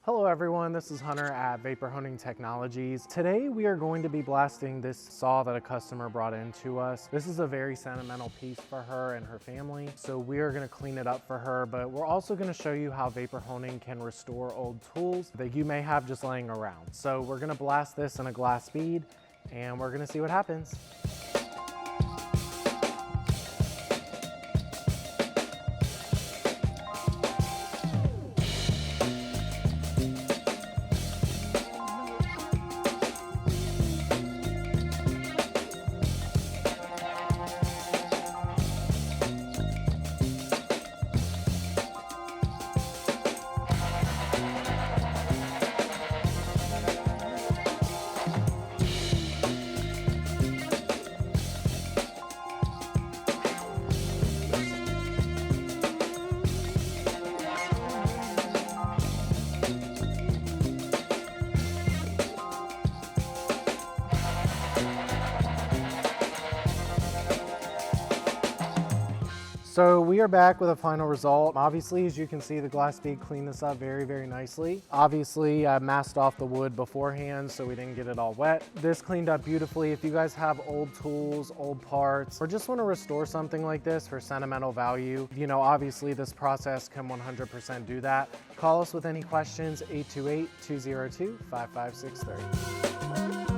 Hello everyone, this is Hunter at Vapor Honing Technologies. Today we are going to be blasting this saw that a customer brought in to us. This is a very sentimental piece for her and her family, so we are going to clean it up for her, but we're also going to show you how vapor honing can restore old tools that you may have just laying around. So we're going to blast this in a glass bead and we're going to see what happens. So we are back with a final result. Obviously, as you can see, the glass bead cleaned this up very, very nicely. Obviously, I masked off the wood beforehand so we didn't get it all wet. This cleaned up beautifully. If you guys have old tools, old parts, or just want to restore something like this for sentimental value, obviously this process can 100% do that. Call us with any questions, 828-202-5563.